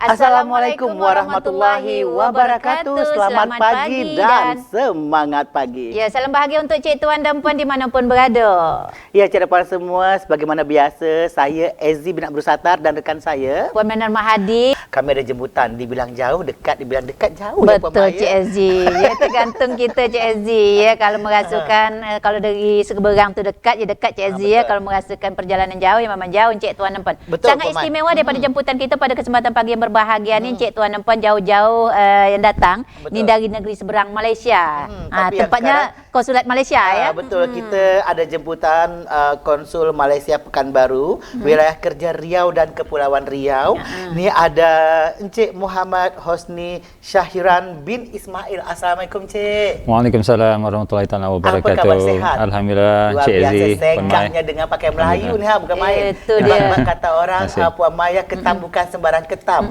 Assalamualaikum warahmatullahi wabarakatuh. Selamat pagi dan semangat pagi. Ya, salam bahagia untuk cik, tuan dan puan dimanapun berada. Ya, cik dan puan semua, sebagaimana biasa, saya Ezzy bin Abdul Sattar dan rekan saya Puan Manar Mahadi. Kami ada jemputan, dibilang jauh, dekat, dibilang dekat, jauh. Betul, ya, Cik Ezzy. Ya, tergantung kita, Cik Ezzy. Ya, kalau merasakan, kalau dari seberang tu dekat, ya dekat, Cik Ezzy. Ya, kalau merasakan perjalanan jauh, ya memang jauh, cik, tuan dan puan. Betul, sangat istimewa daripada jemputan kita pada kesempatan pagi yang berbahagia ni, cik, tuan dan puan, jauh-jauh yang datang. Betul. Ni dari negeri seberang Malaysia. Tempatnya sekarang, Konsulat Malaysia, ya. Betul, kita ada jemputan Konsul Malaysia Pekanbaru, wilayah kerja Riau dan Kepulauan Riau. Ni ada Encik Muhammad Hosni Syahiran bin Ismail. Assalamualaikum, Cik. Waalaikumsalam warahmatullahi wabarakatuh. Apa khabar, sihat? Alhamdulillah, Luar Cik biasa Ezzy. segahnya dengan pakai Melayu ni, bukan main. Itu dia. Kata orang, Puan Maya, ketam bukan sembarang ketam.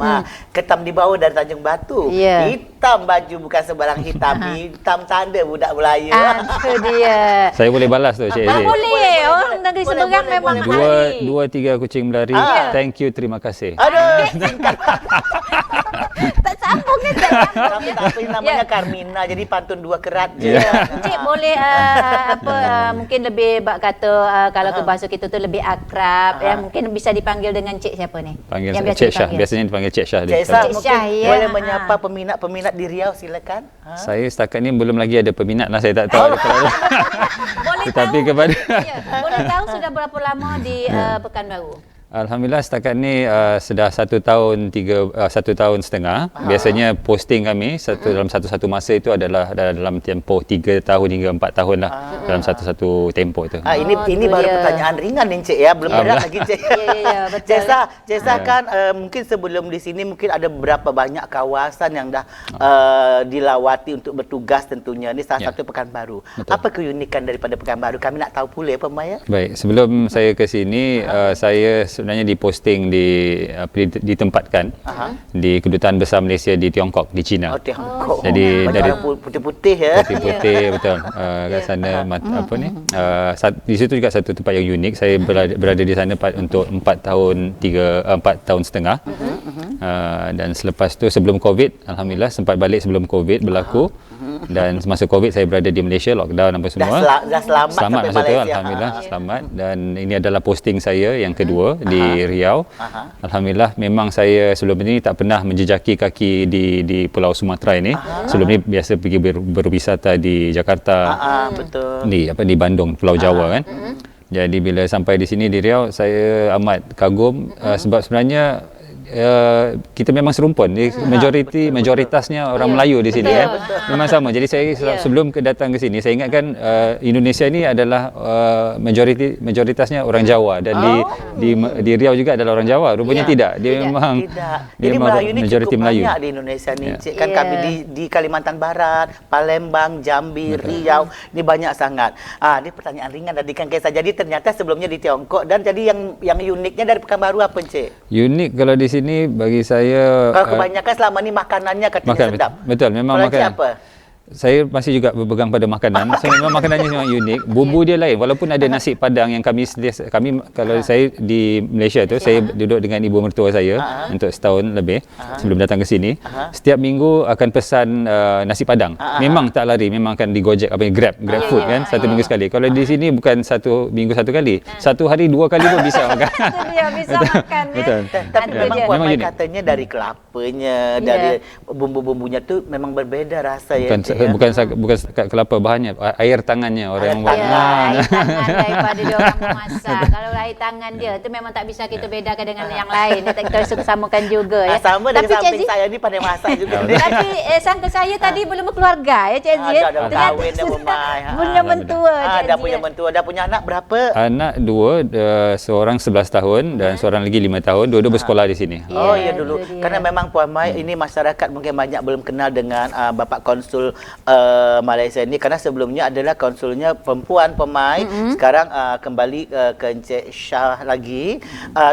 Ketam dibawa dari Tanjung Batu. Hitam baju bukan sembarang hitam. Hitam tanda budak Melayu. Itu dia. Saya boleh balas tu, Cik Ezzy. Boleh. Orang negeri seberang memang Dua, tiga kucing berlari. Thank you, terima kasih. Aduh, singkat. tak sambung ni. Tapi tak apa, namanya Carmina, jadi pantun dua kerat je. Cik boleh mungkin lebih kata kalau ke bahasa kita tu lebih akrab, ya, mungkin bisa dipanggil dengan cik siapa ni? Panggil yang Cik Syah. Biasanya dipanggil Cik Syah. Cik Syah, mungkin ya. boleh menyapa peminat-peminat di Riau, silakan. Saya setakat ni belum lagi ada peminat lah, saya tak tahu. Boleh Tetapi tahu, kepada boleh tahu sudah berapa lama di Pekanbaru? Alhamdulillah setakat ni sudah 1 tahun 1 tahun setengah. Biasanya posting kami dalam satu masa itu adalah dalam tempoh 3 tahun hingga 4 tahun lah, dalam satu tempoh itu. Ini baru pertanyaan ringan ni, Cik, ya, belum berat lagi, Cik. Ya, betul. Cik Syah kan mungkin sebelum di sini mungkin ada berapa banyak kawasan yang dah dilawati untuk bertugas tentunya. Ini salah satu Pekanbaru. Betul. Apa keunikan daripada Pekanbaru? Kami nak tahu pula, Puan Maya. Baik, sebelum saya ke sini saya sebenarnya diposting ditempatkan di Kedutaan Besar Malaysia di Tiongkok, di China. Oh, Tiongkok. Jadi dari putih-putih, ya. Putih-putih, betul. Kat sana apa ni? Di situ juga satu tempat yang unik. Saya berada di sana untuk 4 tahun setengah. Dan selepas tu, sebelum Covid, alhamdulillah sempat balik sebelum Covid berlaku. Dan semasa Covid saya berada di Malaysia, lockdown apa semua. Dah selamat masa tu, alhamdulillah selamat. Dan ini adalah posting saya yang kedua di Riau. Alhamdulillah, memang saya sebelum ini tak pernah menjejaki kaki di Pulau Sumatera ini. Sebelum ini biasa pergi berwisata di Jakarta. Betul. Di Bandung, Pulau Jawa kan. Jadi bila sampai di sini di Riau, saya amat kagum sebab sebenarnya kita memang serumpun. Majoritasnya orang Melayu di sini, kan. Memang sama. Jadi saya sebelum datang ke sini, saya ingatkan Indonesia ini adalah majoritasnya orang Jawa, dan di Riau juga adalah orang Jawa. Rupanya tidak. Dia memang Jadi Melayu ini cukup Melayu. banyak di Indonesia ni. Kan kami di Kalimantan Barat, Palembang, Jambi, Riau, ini banyak sangat. Ini pertanyaan ringan tadi kan, kisah. Jadi ternyata sebelumnya di Tiongkok, dan jadi yang uniknya dari Pekanbaru apa, Cik? Unik kalau di sini bagi saya, kalau kebanyakan selama ni makanannya katanya sedap. Betul, memang makanan. Apa? Saya masih juga berpegang pada makanan. So, memang makanannya memang unik. Bumbu dia lain. Walaupun ada nasi padang yang kami kalau saya di Malaysia tu, saya duduk dengan ibu mertua saya untuk setahun lebih sebelum datang ke sini. Setiap minggu akan pesan nasi padang. Memang tak lari, memang akan digojek Grab food kan, satu minggu sekali. Kalau di sini bukan satu minggu satu kali. Satu hari 2 kali pun bisa makan. Bisa makan, ya. Betul. Tapi memang Puan Mai katanya dari kelapanya, dari bumbu-bumbunya tu memang berbeza rasa, ya. Bukan setakat kelapa, bahannya air tangannya orang buat. Air tangan daripada dia orang memasak. Kalau air tangan dia tu memang tak bisa kita bedakan dengan yang lain. Kita suka samakan juga, ya. Sama dengan samping saya ni pandai masak juga. Tapi sangka saya tadi belum berkeluarga, ya, Cik Ezzy. Dah kahwin dah, punya mentua, Cik Ezzy. Dah punya mentua. Dah punya anak berapa? Anak 2, seorang 11 tahun dan seorang lagi 5 tahun. Dua-dua bersekolah di sini. Oh ya, dulu. Karena memang Puan Mai ini masyarakat mungkin banyak belum kenal dengan Bapak Konsul Malaysia ini, karena sebelumnya adalah konsulnya perempuan pemain, sekarang kembali ke Encik Syah lagi.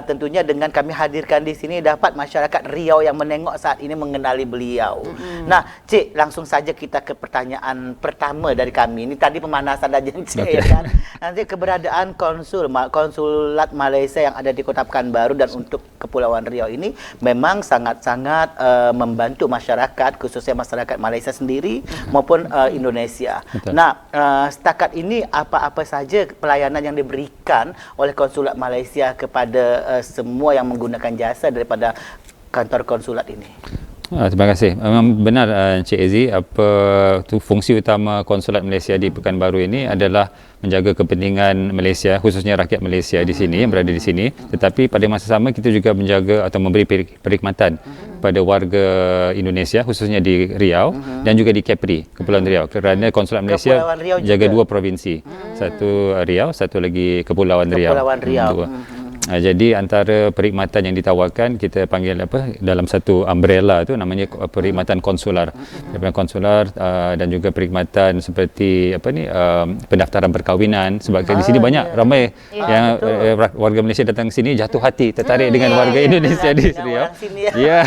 Tentunya dengan kami hadirkan di sini dapat masyarakat Riau yang menengok saat ini mengenali beliau. Nah, Cik, langsung saja kita ke pertanyaan pertama dari kami. Ini tadi pemanasan aja, Cik, ya kan. Nanti keberadaan konsulat Malaysia yang ada di Kota Pekanbaru dan untuk Kepulauan Riau ini memang sangat-sangat membantu masyarakat, khususnya masyarakat Malaysia sendiri maupun Indonesia. Betul. Nah, setakat ini apa-apa saja pelayanan yang diberikan oleh konsulat Malaysia kepada semua yang menggunakan jasa daripada kantor konsulat ini? Terima kasih. Memang benar Encik Ezzy, fungsi utama konsulat Malaysia di Pekanbaru ini adalah menjaga kepentingan Malaysia, khususnya rakyat Malaysia di sini yang berada di sini. Tetapi pada masa sama kita juga menjaga atau memberi perkhidmatan pada warga Indonesia, khususnya di Riau dan juga di Kepri, Kepulauan Riau. Kerana konsulat Malaysia jaga dua provinsi, satu Riau, satu lagi Kepulauan Riau. Kepulauan Riau. Jadi antara perkhidmatan yang ditawarkan kita panggil dalam satu umbrella tu namanya perkhidmatan konsular. Perkhidmatan konsular dan juga perkhidmatan seperti pendaftaran perkahwinan, sebab di sini banyak ramai yang warga Malaysia datang sini jatuh hati, tertarik dengan warga Indonesia di Riau. Ya.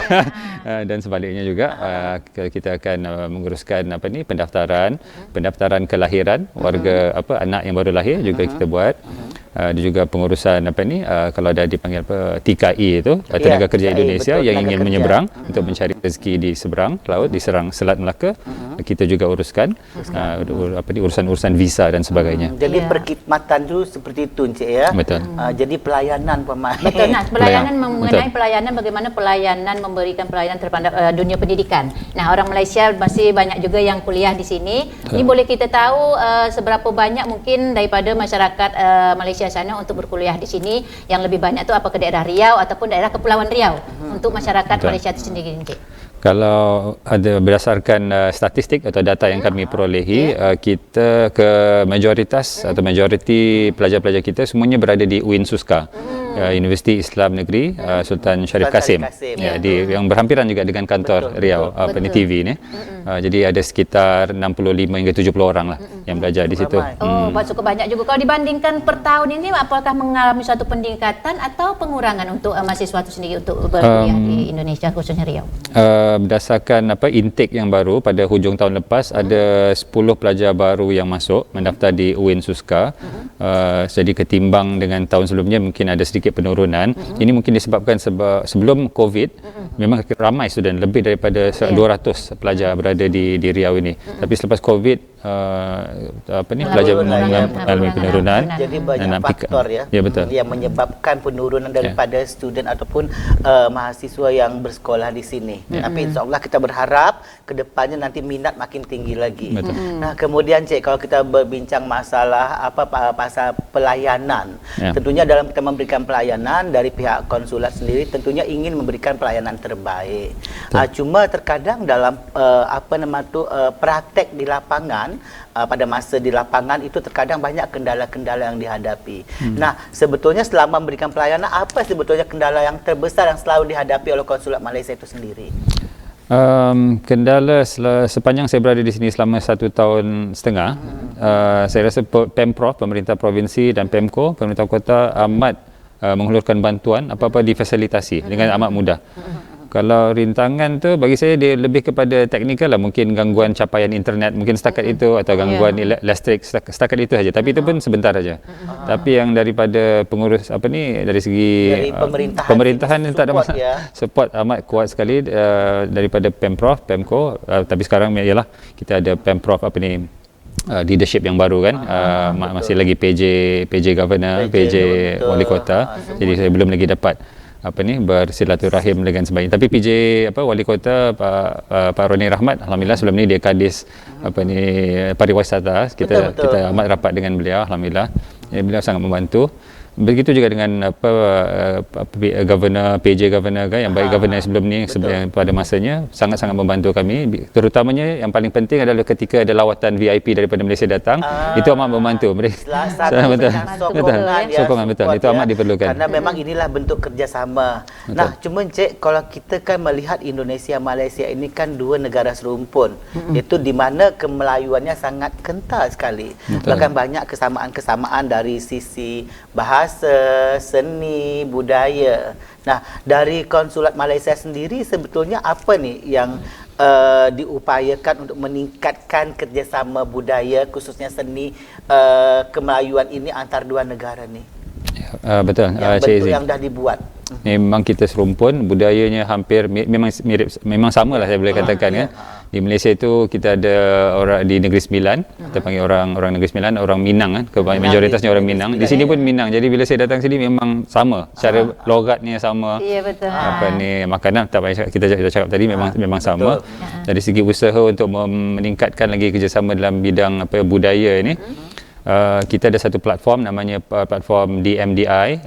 Dan sebaliknya juga kita akan menguruskan pendaftaran kelahiran warga anak yang baru lahir juga kita buat. Ada juga pengurusan kalau ada dipanggil TKI itu, Tenaga Kerja Indonesia yang ingin menyeberang untuk mencari rezeki di seberang laut, di Selat Melaka, kita juga uruskan urusan visa dan sebagainya. Jadi perkhidmatan tu seperti itu, Encik, ya. Betul. Jadi pelayanan pemain. Betul. Nah, pelayanan mengenai pelayanan, bagaimana pelayanan memberikan pelayanan terhadap dunia pendidikan. Nah, orang Malaysia masih banyak juga yang kuliah di sini. Ini boleh kita tahu seberapa banyak mungkin daripada masyarakat Malaysia sana untuk berkuliah di sini, yang lebih banyak tu apakah daerah Riau ataupun daerah Kepulauan Riau untuk masyarakat Malaysia itu sendiri, Encik? Kalau ada berdasarkan statistik atau data yang kami perolehi, kita ke majoritas atau majoriti pelajar-pelajar kita semuanya berada di UIN Suska, Universiti Islam Negeri Sultan Syarif Kasim. Yang berhampiran juga dengan kantor Riau TV ni. Jadi ada sekitar 65 hingga 70 orang lah yang belajar di situ. Cukup banyak juga. Kalau dibandingkan per tahun ini, apakah mengalami suatu peningkatan atau pengurangan untuk mahasiswa itu sendiri untuk berkuliah di Indonesia, khususnya Riau? Berdasarkan intake yang baru pada hujung tahun lepas, ada 10 pelajar baru yang masuk mendaftar di UIN Suska. Jadi ketimbang dengan tahun sebelumnya mungkin ada sedikit penurunan. Ini mungkin disebabkan sebelum COVID memang ramai student, lebih daripada 200 pelajar berada di Riau ini. Tapi selepas COVID pelajar mengalami penurunan. Jadi banyak faktor betul, yang menyebabkan penurunan daripada student ataupun mahasiswa yang bersekolah di sini. Tapi insyaAllah kita berharap ke depannya nanti minat makin tinggi lagi. Nah, kemudian Cik, kalau kita berbincang masalah pasal pelayanan, tentunya dalam kita memberikan pelayanan dari pihak konsulat sendiri tentunya ingin memberikan pelayanan terbaik. Cuma terkadang dalam praktek di lapangan, pada masa di lapangan itu terkadang banyak kendala-kendala yang dihadapi. Nah, sebetulnya selama memberikan pelayanan, apa sebetulnya kendala yang terbesar yang selalu dihadapi oleh konsulat Malaysia itu sendiri? Kendala sepanjang saya berada di sini selama 1 tahun setengah, saya rasa Pemprov, pemerintah provinsi, dan Pemko, pemerintah kota amat menghulurkan bantuan apa-apa difasilitasi dengan amat mudah. Kalau rintangan tu bagi saya dia lebih kepada teknikal lah, mungkin gangguan capaian internet mungkin setakat itu, atau gangguan listrik setakat itu saja, tapi itu pun sebentar saja. Tapi yang daripada pengurus dari segi pemerintahan tak ada masalah. Support amat kuat sekali daripada Pemprov, Pemko, tapi sekarang ialah kita ada Pemprov leadership yang baru kan, masih lagi PJ Governor, PJ Wali Kota. Jadi saya belum lagi dapat bersilaturahim dengan sebaik. Tapi PJ Wali Kota Pak Roni Rahmat, alhamdulillah sebelum ni dia Kadis pariwisata. Kita amat rapat dengan beliau, alhamdulillah. Beliau sangat membantu. Begitu juga dengan governor PJ governor kan yang baik governor sebelum ni pada masanya sangat-sangat membantu kami, terutamanya yang paling penting adalah ketika ada lawatan VIP daripada Malaysia datang, itu amat membantu mereka. Betul. Sokongan betul. Itu amat diperlukan. Karena memang inilah bentuk kerjasama. Betul. Nah, cuma Encik, kalau kita kan melihat Indonesia Malaysia ini kan dua negara serumpun, itu di mana kemelayuannya sangat kental sekali. Betul. Bahkan banyak kesamaan-kesamaan dari sisi bahasa, seni, budaya. Nah, dari Konsulat Malaysia sendiri sebetulnya apa nih yang diupayakan untuk meningkatkan kerjasama budaya khususnya seni kemelayuan ini antar dua negara ni? Betul. Yang bentuk yang dah dibuat. Memang kita serumpun, budayanya hampir memang mirip, memang sama lah saya boleh katakan kan. Di Malaysia itu kita ada orang di Negeri Sembilan, kita panggil orang Negeri Sembilan, orang Minang kan, majoritasnya orang Minang. Di sini pun Minang. Jadi bila saya datang sini memang sama, cara logatnya sama. Ya, betul. Apa ni makanan tak payah kita cakap tadi memang sama. Dari segi usaha untuk meningkatkan lagi kerjasama dalam bidang budaya ini. Kita ada satu platform namanya platform DMDE,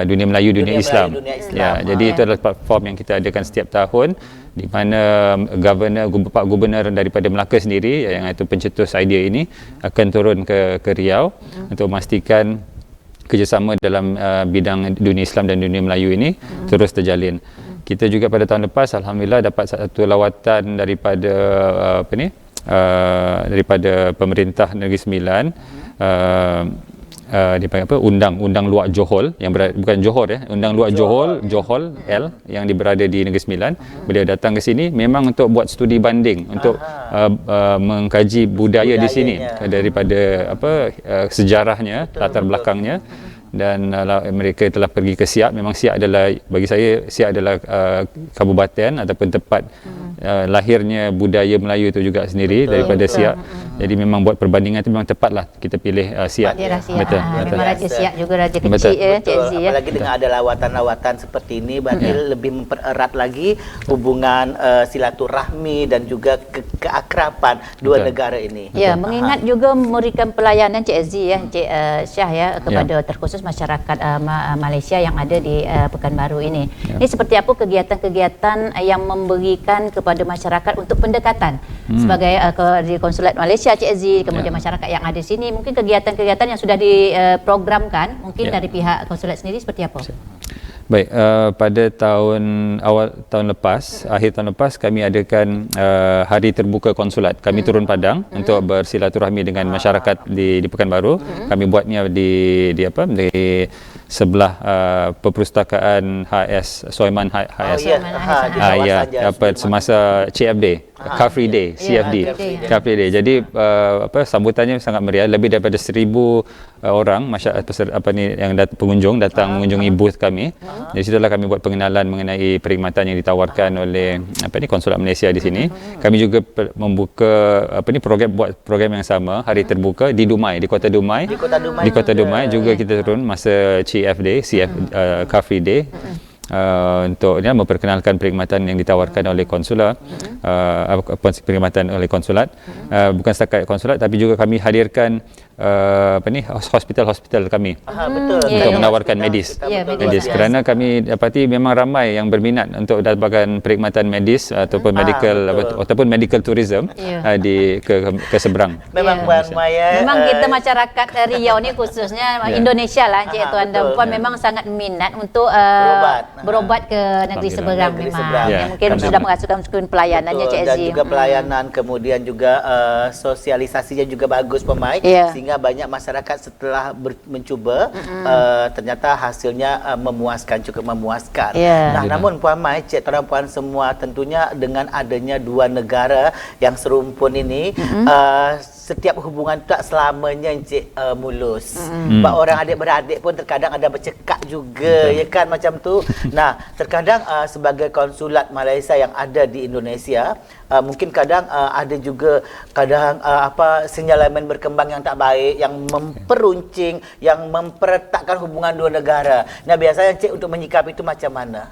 Dunia Melayu Dunia Islam. Ya, jadi itu adalah platform yang kita adakan setiap tahun di mana Pak Gubernur daripada Melaka sendiri yang itu pencetus idea ini akan turun ke Riau untuk memastikan kerjasama dalam bidang dunia Islam dan dunia Melayu ini terus terjalin. Kita juga pada tahun lepas alhamdulillah dapat satu lawatan daripada daripada pemerintah Negeri Sembilan, dipanggil apa, undang luak Johor yang bukan Johor undang luak Johor L yang berada di Negeri Sembilan. Beliau datang ke sini memang untuk buat studi banding untuk mengkaji budaya di sini daripada sejarahnya, latar belakangnya. Dan mereka telah pergi ke Siak. Memang Siak adalah, bagi saya Siak adalah kabupaten ataupun tempat lahirnya budaya Melayu itu juga sendiri daripada Siak. Jadi memang buat perbandingan itu memang tepatlah kita pilih Siak. Betul. Memang Raja Siak juga raja kecil Cik Z ya. Apalagi dengan ada lawatan-lawatan seperti ini berarti lebih mempererat lagi hubungan silaturahmi dan juga keakraban dua negara ini. Ya, mengingat juga memberikan pelayanan Cik Z ya, Cik Syah ya, kepada terkhusus masyarakat Malaysia yang ada di Pekanbaru ini. Ini seperti apa kegiatan-kegiatan yang memberikan kepada masyarakat untuk pendekatan sebagai di Konsulat Malaysia Cik Z, kemudian masyarakat yang ada di sini, mungkin kegiatan-kegiatan yang sudah diprogramkan mungkin dari pihak konsulat sendiri seperti apa? Baik, pada akhir tahun lepas kami adakan hari terbuka konsulat. Kami turun padang untuk bersilaturahmi dengan masyarakat di Pekanbaru. Kami buatnya di sebelah perpustakaan HS Soiman HS. Semasa CFD, Car Free Day, CFD. Car Free Day. Jadi sambutannya sangat meriah, lebih daripada 1,000 orang masyarakat yang pengunjung datang mengunjungi booth kami. Dari situlah kami buat pengenalan mengenai perkhidmatan yang ditawarkan oleh Konsulat Malaysia di sini. Kami juga membuka program yang sama, hari terbuka di Dumai, di Kota Dumai. Di Kota Dumai juga kita turun masa CFD, Car Free Day. Untuk memperkenalkan perkhidmatan yang ditawarkan oleh konsulat, perkhidmatan oleh konsulat, bukan setakat konsulat tapi juga kami hadirkan hospital kami untuk menawarkan medis. Kerana kami dapati memang ramai yang berminat untuk dapatkan perkhidmatan medis ataupun medical tourism ke seberang. Memang kita masyarakat Riau ni khususnya Indonesia lah Cik Tuan dan Puan memang sangat minat untuk berobat ke negeri seberang memang. Mungkin sudah merasakan pelayanannya Cik Z. Dan juga pelayanan, kemudian juga sosialisasinya juga bagus Pemai, sehingga banyak masyarakat setelah mencuba ternyata hasilnya cukup memuaskan. Namun Puan Mai, Cik Tuan Puan semua tentunya dengan adanya dua negara yang serumpun ini, setiap hubungan tak selamanya Encik mulus. Sebab orang adik-beradik pun terkadang ada bercekak juga, ya kan macam tu. Nah, terkadang sebagai konsulat Malaysia yang ada di Indonesia, mungkin kadang ada juga sinyalemen berkembang yang tak baik, yang memperuncing, yang memperetakkan hubungan dua negara. Nah, biasanya Encik untuk menyikapi itu macam mana?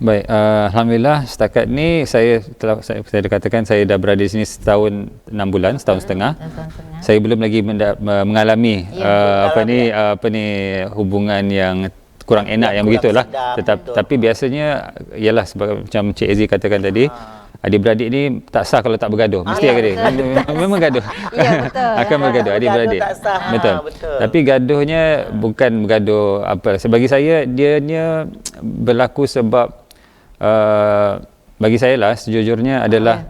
Baik, alhamdulillah setakat ni saya katakan saya dah berada di sini setahun 6 bulan, setahun setengah. Saya belum lagi mengalami hubungan yang kurang enak yang begitulah. Tapi biasanya ialah sebab macam Cik Aziz katakan tadi, adik-beradik ni tak sah kalau tak bergaduh. Mesti memang gaduh. Ya, betul. Akan bergaduh adik-beradik. Betul. Tapi gaduhnya bukan bergaduh apa. Bagi saya dianya berlaku sebab bagi saya lah sejujurnya adalah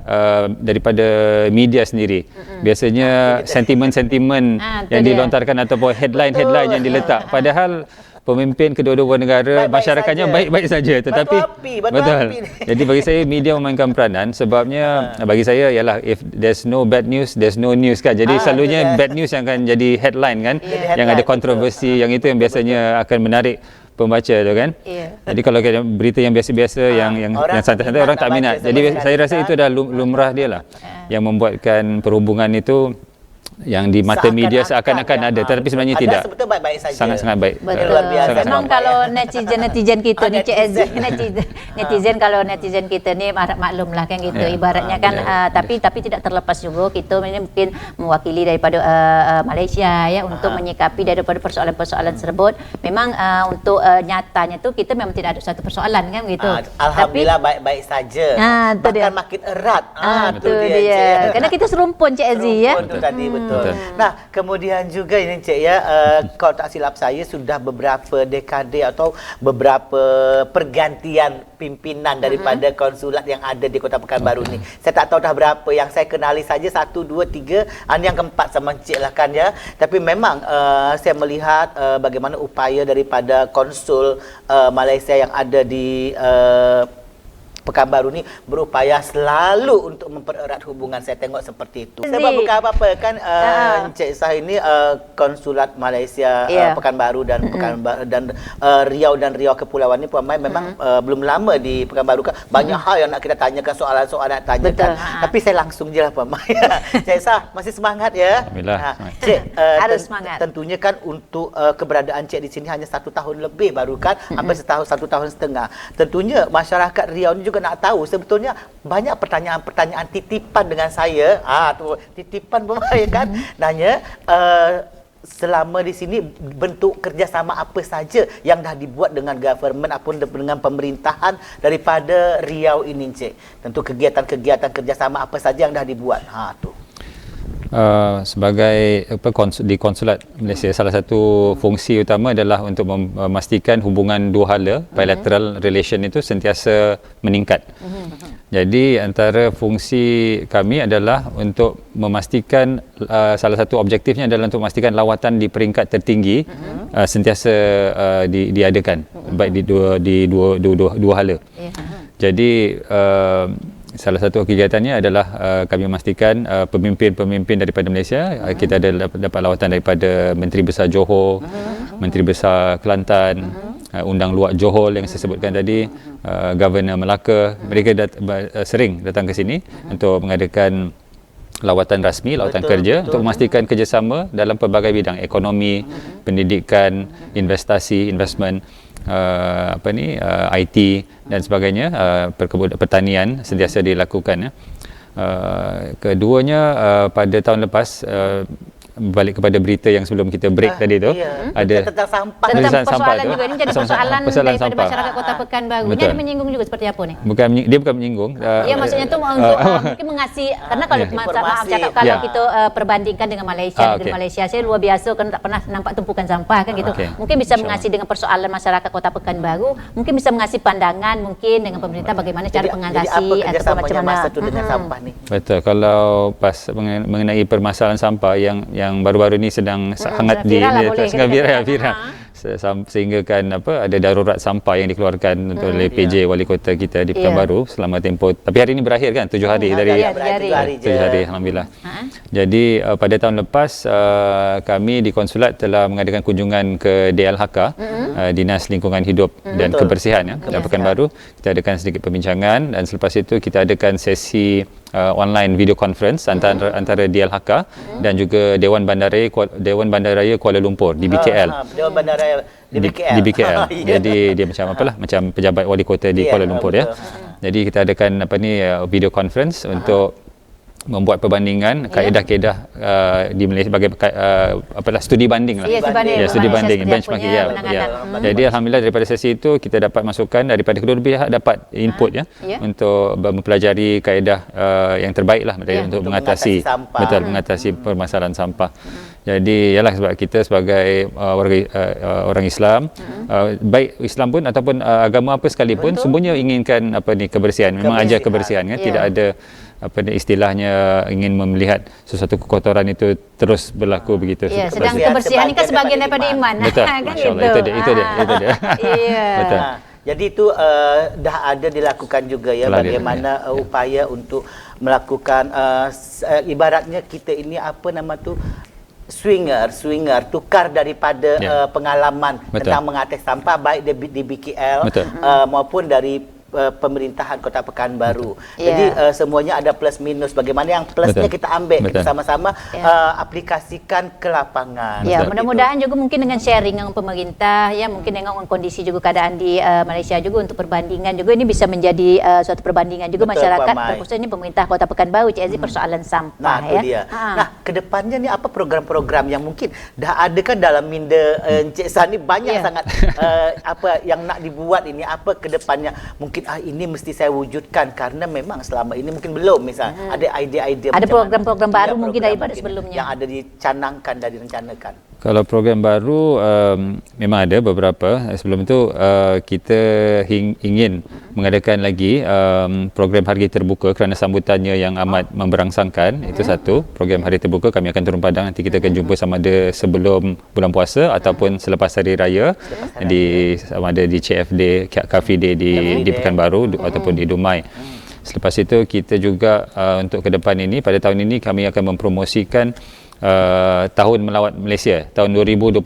daripada media sendiri. Biasanya sentimen-sentimen yang dilontarkan ataupun headline-headline yang diletak. Padahal pemimpin kedua-dua negara, masyarakatnya baik-baik saja, tetapi betul. Jadi bagi saya media memainkan peranan sebabnya bagi saya ialah if there's no bad news, there's no news kan. Jadi selalunya bad news yang akan jadi headline kan, yang ada kontroversi, yang itu yang biasanya akan menarik pembaca tu kan. Jadi kalau berita yang biasa-biasa yang santai-santai orang tak minat. Jadi saya rasa itu dah lumrah dia lah yang membuatkan perhubungan itu yang di mata media seakan-akan ada, tetapi sebenarnya tidak. Sebetulnya baik-baik saja. Sangat-sangat baik. Betul. Memang kalau netizen kita ni Cik Aziz, netizen kalau netizen kita ni maklum lah kan gitu. Ibaratnya kan tapi tidak terlepas juga kita ini mungkin mewakili daripada Malaysia ya untuk menyikapi daripada persoalan-persoalan tersebut. Memang untuk nyatanya tu kita memang tidak ada satu persoalan kan gitu. Alhamdulillah baik-baik saja. Bahkan makin erat. Itu dia. Karena kita serumpun Cik Aziz ya. Serumpun tu tadi betul. Nah, kemudian juga ini Cik ya, kalau tak silap saya sudah beberapa dekade atau beberapa pergantian pimpinan daripada konsulat yang ada di Kota Pekanbaru ni. Saya tak tahu dah berapa, yang saya kenali saja 1, 2, 3, yang keempat sama Cik lah kan ya. Tapi memang saya melihat bagaimana upaya daripada konsul Malaysia yang ada di Pekanbaru ni berupaya selalu untuk mempererat hubungan. Saya tengok seperti itu. Sebab bukan apa-apa kan Encik Sah ini konsulat Malaysia Pekanbaru dan Riau dan Riau Kepulauan ni Puan Mai memang belum lama di Pekanbaru kan. Banyak hal yang nak kita tanyakan, soalan-soalan nak tanyakan. Tapi saya langsung je lah Puan Mai. Encik Sah masih semangat ya. Alhamdulillah. Cik, harus semangat. Tentunya kan untuk keberadaan Cik di sini hanya 1 tahun lebih baru kan, hampir 1 tahun setengah. Tentunya masyarakat Riau ni juga nak tahu sebetulnya banyak pertanyaan-pertanyaan titipan dengan saya. Tu titipan pemain kan. Nanya selama di sini bentuk kerjasama apa saja yang dah dibuat dengan government ataupun dengan pemerintahan daripada Riau ini Cik. Tentu kegiatan-kegiatan kerjasama apa saja yang dah dibuat. Tu. Sebagai di konsulat Malaysia, salah satu fungsi utama adalah untuk memastikan hubungan dua hala, bilateral relation itu sentiasa meningkat. Jadi antara fungsi kami adalah untuk memastikan salah satu objektifnya adalah untuk memastikan lawatan di peringkat tertinggi sentiasa diadakan baik di dua hala. Jadi salah satu kegiatannya adalah kami memastikan pemimpin-pemimpin daripada Malaysia, kita ada dapat lawatan daripada Menteri Besar Johor, Menteri Besar Kelantan, Undang Luak Johor yang saya sebutkan tadi, Governor Melaka. Mereka sering datang ke sini untuk mengadakan lawatan rasmi, lawatan kerja untuk memastikan kerjasama dalam pelbagai bidang ekonomi, pendidikan, investasi, investment, IT dan sebagainya, pertanian sentiasa dilakukan. Keduanya pada tahun lepas, balik kepada berita yang sebelum kita break tadi tu, ada tentang sampah. Tentang persoalan juga ini jadi persoalan daripada sampah. masyarakat Kota Pekanbaru. Ini ada menyinggung juga seperti apa ni? Dia bukan menyinggung. Ya, maksudnya tu untuk mungkin mengasih, karena kalau maaf cakap kalau kita perbandingkan dengan Malaysia, negeri Malaysia saya luar biasa kan tak pernah nampak tumpukan sampah kan gitu. Mungkin bisa mengasih dengan persoalan masyarakat Kota Pekanbaru, mungkin bisa mengasih pandangan mungkin dengan pemerintah bagaimana cara mengatasi ataupun macam mana masa tu dengan sampah ni. Betul, kalau pas mengenai permasalahan sampah yang baru-baru ni sedang hangat viral sehingga kan ada darurat sampah yang dikeluarkan oleh PJ Wali Kota kita di Pekanbaru selama tempoh, tapi hari ini berakhir kan 7 hari dari 7 hari alhamdulillah. Jadi pada tahun lepas kami di konsulat telah mengadakan kunjungan ke DLHK, Dinas Lingkungan Hidup dan Kebersihan di Pekanbaru. Kita adakan sedikit perbincangan dan selepas itu kita adakan sesi online video conference antara DLHK dan juga Dewan Bandaraya Kuala Lumpur di BKL. Dewan Bandaraya BKL. Di BKL. Ya. Jadi dia macam apalah, macam pejabat wali kota di Ya, Kuala Lumpur ya. Jadi kita adakan video conference untuk membuat perbandingan kaedah-kaedah di Malaysia sebagai studi banding lah. Ya, studi banding, benchmarking ya. Jadi alhamdulillah daripada sesi itu kita dapat masukan daripada kedua pihak, dapat input untuk mempelajari kaedah yang terbaik lah untuk mengatasi sampah. Betul, mengatasi permasalahan sampah. Jadi ialah sebab kita sebagai orang Islam, baik Islam pun ataupun agama apa sekalipun, semuanya inginkan kebersihan. Memang ajar kebersihan kan, tidak ada istilahnya ingin melihat sesuatu kekotoran itu terus berlaku begitu. Ya, sedang kebersihan ini kan sebagian daripada iman. Betul, kan Masya Allah, itu dia. Iya. Betul. Jadi itu dah ada dilakukan juga ya, bagaimana upaya untuk melakukan ibaratnya kita ini swinger tukar daripada pengalaman tentang mengatasi sampah baik di BKL maupun dari pemerintahan Kota Pekanbaru. Jadi semuanya ada plus minus. Bagaimana yang plusnya kita ambil, kita sama-sama aplikasikan ke lapangan. Ya, mudah-mudahan juga mungkin dengan sharing dengan pemerintah, ya mungkin dengan kondisi juga keadaan di Malaysia juga untuk perbandingan juga ini bisa menjadi suatu perbandingan juga masyarakat, khususnya pemerintah Kota Pekanbaru, Cik Aziz, persoalan sampah. Nah, itu dia. Nah, kedepannya ni apa program-program yang mungkin dah ada kan dalam minda Encik Sani banyak sangat apa yang nak dibuat ini, apa kedepannya mungkin ini mesti saya wujudkan karena memang selama ini mungkin belum, misal ada idea-idea, ada program-program baru mungkin daripada sebelumnya yang ada dicanangkan dan direncanakan. Kalau program baru memang ada beberapa. Sebelum itu kita ingin mengadakan lagi program hari terbuka kerana sambutannya yang amat memberangsangkan. Itu satu, program hari terbuka kami akan turun padang. Nanti kita akan jumpa sama ada sebelum bulan puasa ataupun selepas hari raya sama ada di CFD, Cafe Day di Pekanbaru ataupun di Dumai. Selepas itu kita juga untuk ke depan ini, pada tahun ini kami akan mempromosikan tahun melawat Malaysia tahun 2026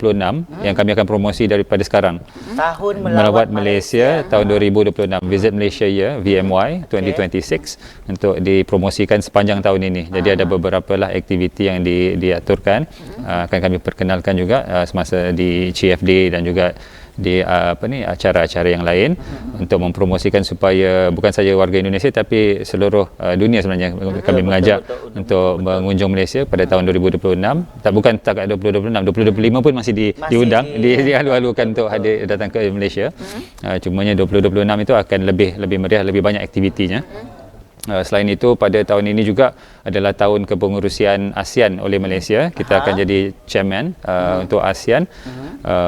yang kami akan promosi daripada sekarang. Tahun melawat Malaysia tahun 2026, Visit Malaysia Year VMY 2026 untuk dipromosikan sepanjang tahun ini. Jadi ada beberapa lah aktiviti yang diaturkan, akan kami perkenalkan juga semasa di CFD dan juga di acara-acara yang lain untuk mempromosikan supaya bukan saja warga Indonesia tapi seluruh dunia sebenarnya kami mengajak untuk mengunjung Malaysia pada tahun 2026. Bukan setakat 2026, 2025 pun masih diundang, dihalu-halukan untuk hadir datang ke Malaysia. Cumanya 2026 itu akan lebih meriah, lebih banyak aktivitinya. Selain itu, pada tahun ini juga adalah tahun kepengurusian ASEAN oleh Malaysia. Kita akan jadi chairman untuk ASEAN,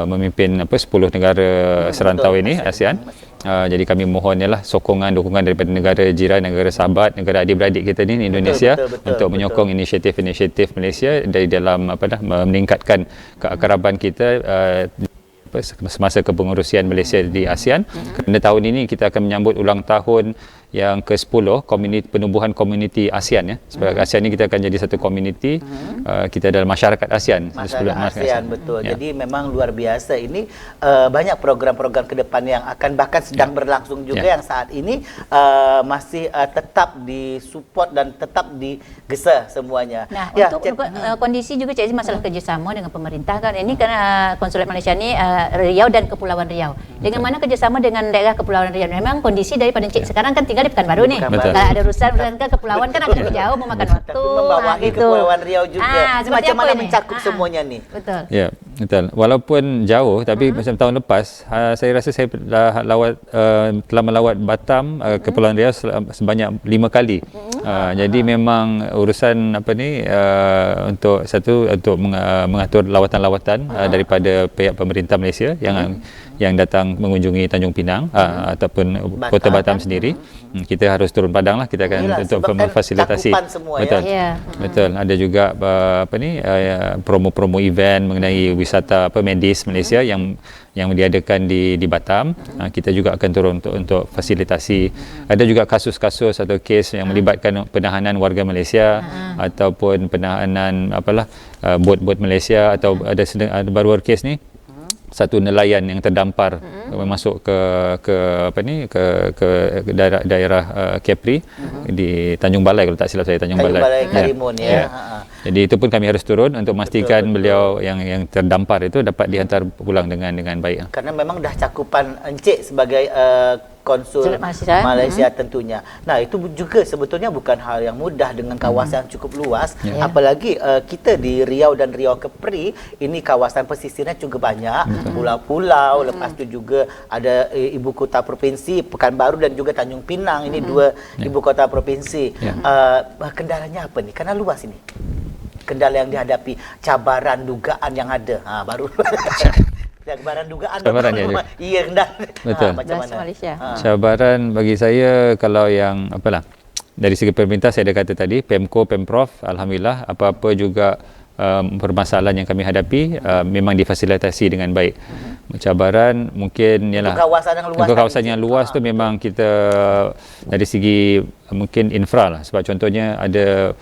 memimpin 10 negara serantau ini ASEAN. Jadi kami mohon sokongan-dukungan daripada negara jiran, negara sahabat, negara adik-beradik kita ni Indonesia untuk menyokong inisiatif-inisiatif Malaysia dari dalam meningkatkan keakraban kita semasa kepengurusian Malaysia di ASEAN. Kerana tahun ini kita akan menyambut ulang tahun yang ke-10 penumbuhan komuniti ASEAN ya. Sebab ASEAN ini kita akan jadi satu komuniti, kita adalah masyarakat ASEAN. Masyarakat ASEAN, betul. Ya. Jadi memang luar biasa ini, banyak program-program ke depan yang akan bahkan sedang berlangsung juga yang saat ini masih tetap disupport dan tetap digesa semuanya. Nah, untuk kondisi juga Cik Aziz, masalah kerjasama dengan pemerintah kan. Ini kan konsulat Malaysia ni Riau dan Kepulauan Riau. Dengan mana kerjasama dengan daerah Kepulauan Riau? Memang kondisi daripada Cik sekarang kan tinggal di Pekanbaru nih. Kalau ada urusan ke Kepulauan kan agak jauh, memakan waktu. Membawahi gitu. Kepulauan Riau juga. Macam mana mencakup semuanya nih? Betul. Ya, betul. Walaupun jauh, tapi macam tahun lepas, saya rasa saya telah melawat Batam, Kepulauan Riau sebanyak 5 kali. Jadi memang urusan untuk mengatur lawatan-lawatan daripada pihak pemerintah Malaysia yang datang mengunjungi Tanjung Pinang ataupun Kota Batam sendiri. Kita harus turun padang lah, kita akan untuk memfasilitasi. Betul. Betul. Ada juga promo-promo event mengenai wisata medis Malaysia yang diadakan di Batam. Kita juga akan turun untuk fasilitasi. Ada juga kasus-kasus atau kes yang melibatkan penahanan warga Malaysia ataupun penahanan bot-bot Malaysia, atau ada baru kes ni satu nelayan yang terdampar masuk ke daerah Kepri di Tanjung Balai, kalau tak silap saya, Tanjung Balai Karimun ya. Jadi itu pun kami harus turun untuk memastikan beliau yang terdampar itu dapat dihantar pulang dengan baik. Karena memang dah cakupan Encik sebagai konsul Malaysia tentunya. Nah, itu juga sebetulnya bukan hal yang mudah dengan kawasan yang cukup luas. Apalagi kita di Riau dan Riau Kepri, ini kawasan pesisirnya juga banyak, pulau-pulau, lepas itu juga ada ibu kota provinsi Pekanbaru dan juga Tanjung Pinang. Ini dua ibu kota provinsi. Kendalanya apa nih? Karena luas ini. Kendala yang dihadapi, cabaran, dugaan yang ada. Baru cabaran dugaan. Iya, kendala. Betul. Macam mana? Malaysia. Cabaran bagi saya kalau yang dari segi pemerintah saya dah kata tadi, Pemko, Pemprov, alhamdulillah apa-apa juga permasalahan yang kami hadapi memang difasilitasi dengan baik. Cabaran mungkin ialah untuk kawasan yang luas tu memang kita dari segi mungkin infra lah, sebab contohnya ada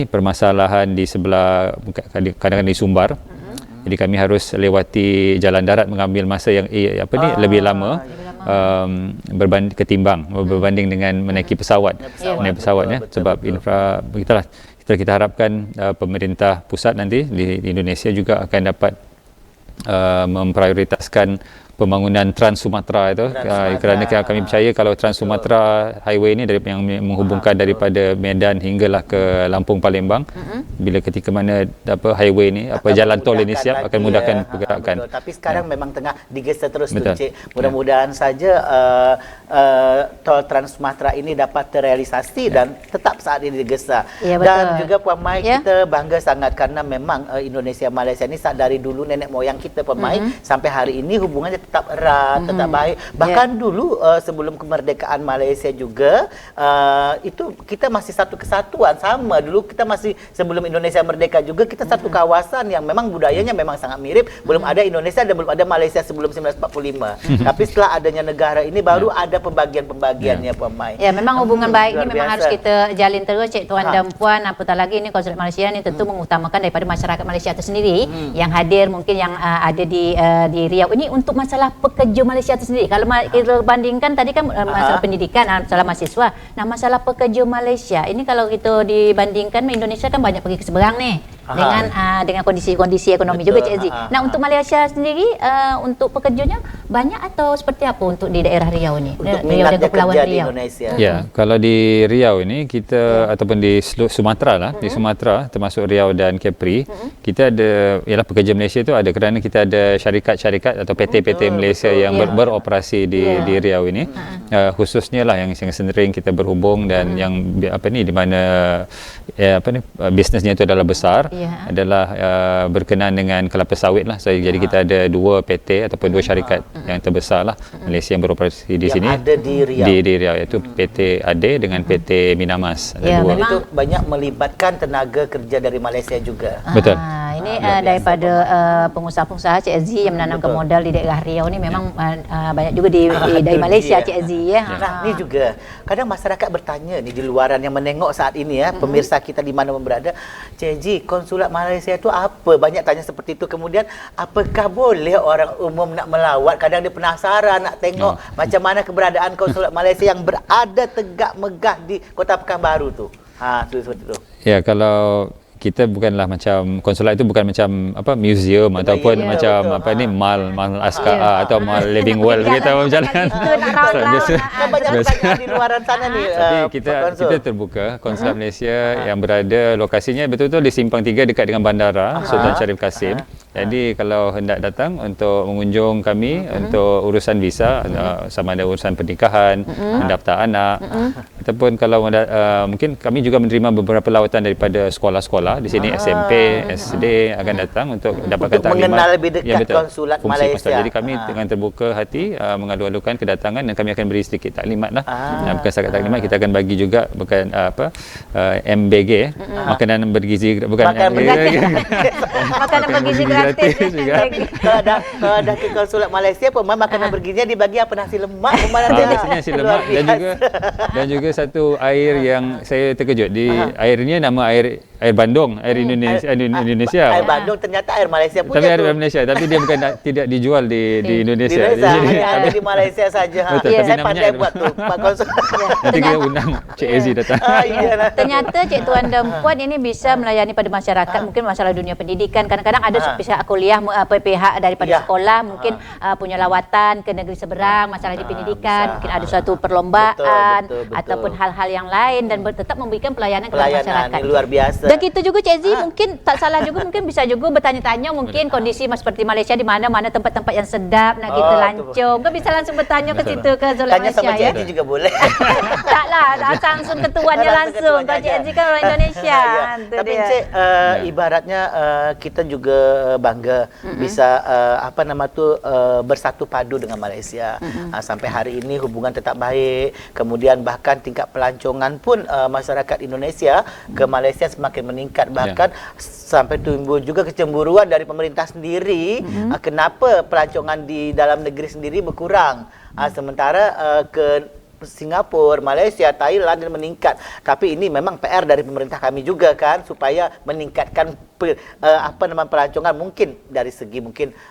permasalahan di sebelah kadang-kadang di Sumbar. Jadi kami harus lewati jalan darat, mengambil masa yang lebih lama berbanding dengan menaiki pesawat. Naik pesawat ya, sebab infra kita harapkan pemerintah pusat nanti di Indonesia juga akan dapat memprioritaskan pembangunan Trans Sumatera itu, kerana kami percaya kalau Trans Sumatera Highway ini yang menghubungkan daripada Medan hinggalah ke Lampung Palembang, bila ketika mana highway ini jalan tol ini siap akan mudahkan pergerakan. Tapi sekarang memang tengah digesa terus tu, Cik. Mudah-mudahan saja tol Trans Sumatera ini dapat terrealisasi dan tetap saat ini digesa. Dan juga Puan Mai, kita bangga sangat karena memang Indonesia Malaysia ini dari dulu nenek moyang kita Puan Mai sampai hari ini hubungannya tetap erat, tetap baik. Bahkan dulu sebelum kemerdekaan Malaysia juga itu kita masih satu kesatuan sama. Dulu kita masih sebelum Indonesia merdeka juga kita satu kawasan yang memang budayanya memang sangat mirip. Belum ada Indonesia dan belum ada Malaysia sebelum 1945. Tapi setelah adanya negara ini baru ada pembagian-pembagiannya Puan Mai. Ya, memang hubungan baik ini memang harus kita jalin terus, Cik Tuan dan Puan. Apatah lagi ini Konsulat Malaysia ini tentu mengutamakan daripada masyarakat Malaysia itu sendiri yang hadir mungkin yang ada di Riau ini untuk masalah pekerja Malaysia itu sendiri. Kalau kita bandingkan tadi kan masalah pendidikan, masalah mahasiswa. Nah, masalah pekerja Malaysia ini kalau kita dibandingkan Indonesia kan banyak pergi ke seberang nih. Dengan kondisi ekonomi juga, Cik Aziz. Nah, untuk Malaysia sendiri untuk pekerjanya banyak atau seperti apa untuk di daerah Riau ini? Untuk minat kerja di Indonesia. Ya, kalau di Riau ini kita ataupun di Sumatera lah, di Sumatera termasuk Riau dan Kepri, kita ada pekerja Malaysia itu ada kerana kita ada syarikat-syarikat atau PT-PT Malaysia yang beroperasi di Riau ini. Khususnya lah yang sering kita berhubung dan yang di mana bisnesnya itu adalah besar. Adalah berkenaan dengan kelapa sawit lah. Jadi kita ada dua PT ataupun dua syarikat yang terbesar lah Malaysia yang beroperasi di sini. Ada di Riau. Di Riau, iaitu PT ADE dengan PT Minamas. Ada dua. Itu banyak melibatkan tenaga kerja dari Malaysia juga. Betul. Ini daripada pengusaha-pengusaha Cik Aziz yang menanamkan modal di daerah Riau ni memang banyak juga dari Malaysia, Cik Aziz ya. Nah, ni juga kadang masyarakat bertanya ni di luaran yang menengok saat ini pemirsa kita di mana pun berada, Cik Aziz, konsulat Malaysia itu apa? Banyak tanya seperti itu. Kemudian apakah boleh orang umum nak melawat? Kadang dia penasaran nak tengok macam mana keberadaan konsulat Malaysia yang berada tegak megah di Kota Pekanbaru tu. Seperti itu. Ya, kalau kita bukanlah macam konsulat itu bukan macam museum ataupun macam mall askar atau mall living world kita macam kan. Biasa di luaran sana ni. Tapi kita terbuka. Konsulat Malaysia yang berada lokasinya betul-betul di Simpang 3 dekat dengan bandara Sultan Syarif Kasim. Jadi kalau hendak datang untuk mengunjung kami untuk urusan visa, sama ada urusan pernikahan, mendaftar anak, ataupun kalau mungkin kami juga menerima beberapa lawatan daripada sekolah-sekolah di sini, SMP, SD akan datang untuk dapatkan taklimat. Mengenal lebih dekat konsulat Malaysia. Jadi kami dengan terbuka hati mengalu-alukan kedatangan dan kami akan beri sedikit taklimat lah. Bukan setakat taklimat, kita akan bagi juga bukan MBG, makanan bergizi, bukan makanan bergizi gratis gratis juga. Kalau ada ke konsulat Malaysia, pemain makanan bergizi dibagi apa nasi lemak, pemain Nasi lemak dan juga satu air yang saya terkejut air ini nama air Bandung, air Indonesia. Air Bandung ternyata air Malaysia punya. Tapi air Malaysia, tapi dia bukan tidak dijual di Indonesia. Hanya ada di Malaysia saja. Betul, tapi Saya namanya pandai buat tu, Pak Konsul. Nanti kita undang Cik Ezi datang. Ternyata Cik Tuan dan Puan ini bisa melayani pada masyarakat, mungkin masalah dunia pendidikan. Kadang-kadang ada pihak kuliah, pihak daripada sekolah mungkin punya lawatan ke negeri seberang, masalah di pendidikan, mungkin ada suatu perlombaan ataupun hal-hal yang lain dan tetap memberikan pelayanan kepada masyarakat. Ini luar biasa. Dan kita juga Cik Ezi mungkin tak salah juga, mungkin bisa juga bertanya-tanya mungkin kondisi seperti Malaysia di mana-mana tempat-tempat yang sedap nak kita lancung. Kan bisa langsung bertanya ke situ ke Zolat Malaysia. Tanya sama Cik Ezi juga boleh. Taklah, langsung ketuannya langsung. Kalau Cik Ezi kan orang Indonesia. Tapi Cik, ibaratnya kita juga bangga bisa bersatu padu dengan Malaysia. Sampai hari ini hubungan tetap baik. Kemudian bahkan tingkat pelancongan pun masyarakat Indonesia ke Malaysia semakin meningkat, bahkan sampai timbul juga kecemburuan dari pemerintah sendiri. Kenapa pelancongan di dalam negeri sendiri berkurang, sementara ke Singapura, Malaysia, Thailand meningkat. Tapi ini memang PR dari pemerintah kami juga kan, supaya meningkatkan pelancongan. Mungkin dari segi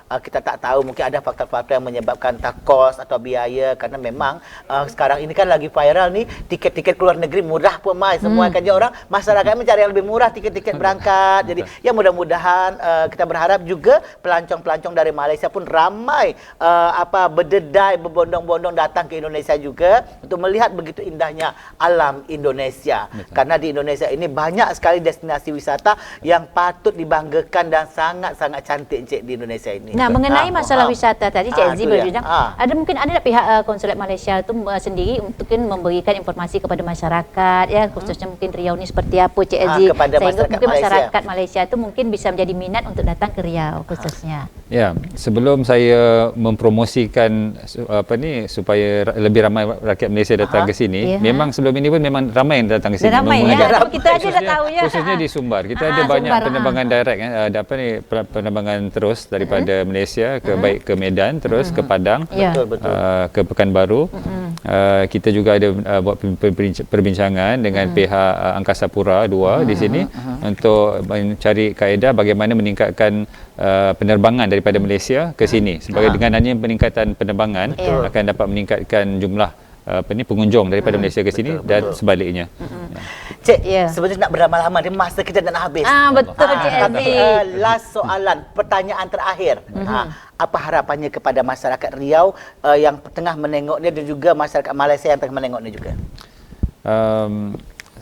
kita tak tahu, mungkin ada faktor-faktor yang menyebabkan kos atau biaya, karena memang sekarang ini kan lagi viral nih tiket-tiket keluar negeri murah pun semua kan orang masyarakat mencari yang lebih murah tiket-tiket berangkat. Jadi ya mudah-mudahan kita berharap juga pelancong-pelancong dari Malaysia pun ramai berdedai berbondong-bondong datang ke Indonesia juga untuk melihat begitu indahnya alam Indonesia. Karena di Indonesia ini banyak sekali destinasi wisata yang patut dibanggakan dan sangat-sangat cantik Cik di Indonesia ini. Nah, mengenai masalah wisata tadi Cik Ezi berbincang, ada pihak konsulat Malaysia itu sendiri untuk memberikan informasi kepada masyarakat ya, khususnya mungkin Riau ini seperti apa Cik Ezi, sehingga mungkin masyarakat Malaysia itu mungkin bisa menjadi minat untuk datang ke Riau khususnya. Ya, sebelum saya mempromosikan supaya lebih ramai rakyat Malaysia datang ke sini, memang sebelum ini pun memang ramai yang datang ke sini. Ramai ya, kita aja dah tahu ya. Khususnya di Sumbar, kita ada banyak penerbangan direct ada penerbangan terus daripada Malaysia ke baik ke Medan terus ke Padang, ke Pekanbaru. Kita juga ada buat perbincangan dengan pihak Angkasa Pura 2 di sini untuk mencari kaedah bagaimana meningkatkan penerbangan daripada Malaysia ke sini. Sebagai dengan hanya peningkatan penerbangan akan dapat meningkatkan jumlah pengunjung daripada Malaysia ke sini dan sebaliknya. Cik, sebenarnya nak berlama-lama dia masa kita nak habis. Betul Cik Ezi. Last soalan, pertanyaan terakhir. Apa harapannya kepada masyarakat Riau yang tengah menengoknya dan juga masyarakat Malaysia yang tengah menengoknya juga?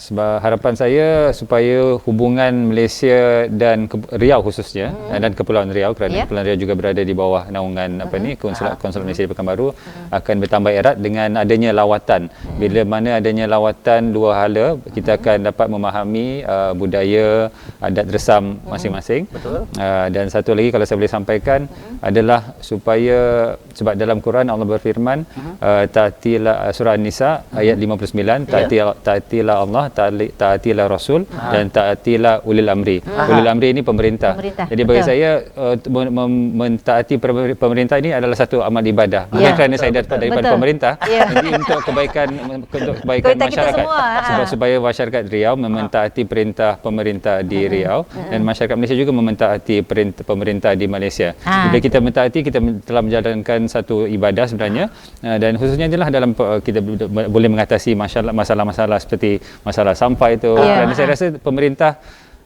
Sebab harapan saya supaya hubungan Malaysia dan Riau khususnya dan Kepulauan Riau, kerana Kepulauan Riau juga berada di bawah naungan Konsulat Malaysia di Pekanbaru, akan bertambah erat dengan adanya lawatan. Bila mana adanya lawatan dua hala, kita akan dapat memahami budaya, adat resam masing-masing. Dan satu lagi kalau saya boleh sampaikan adalah supaya, sebab dalam Quran Allah berfirman ta'atilah, surah An-Nisa ayat 59, ta'atilah Allah, taatilah Rasul dan taatilah ulil amri. Ulil amri ini pemerintah. Jadi bagi saya mentaati pemerintah ini adalah satu amal ibadah. Bukan kerana saya daripada pemerintah, jadi untuk kebaikan masyarakat. Supaya masyarakat Riau mentaati perintah pemerintah di Riau dan masyarakat Malaysia juga mentaati perintah pemerintah di Malaysia. Bila kita mentaati, kita telah menjalankan satu ibadah sebenarnya, dan khususnya adalah dalam kita boleh mengatasi masalah-masalah seperti masalah sampah itu. Kerana saya rasa pemerintah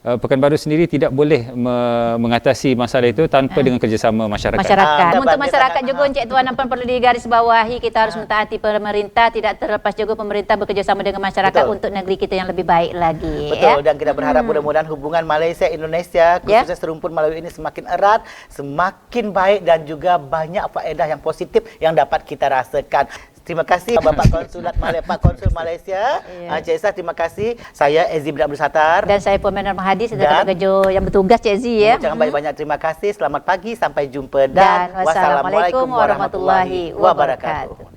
Pekanbaru sendiri tidak boleh mengatasi masalah itu tanpa dengan kerjasama masyarakat. Untuk masyarakat juga Encik Tuan dan Puan perlu digarisbawahi, kita harus mentaati pemerintah, tidak terlepas juga pemerintah bekerjasama dengan masyarakat untuk negeri kita yang lebih baik lagi. Dan kita berharap mudah-mudahan hubungan Malaysia Indonesia khususnya serumpun Melayu ini semakin erat, semakin baik dan juga banyak faedah yang positif yang dapat kita rasakan. Terima kasih Bapak Konsulat Pak Konsul Malaysia. Cik Esa, terima kasih. Saya Ezi bin Abdul Sattar. Dan saya Puan Menor Mahadi, sedang kerja yang bertugas Cik Ezi ya. Jangan banyak-banyak terima kasih. Selamat pagi, sampai jumpa dan wassalamualaikum warahmatullahi wabarakatuh.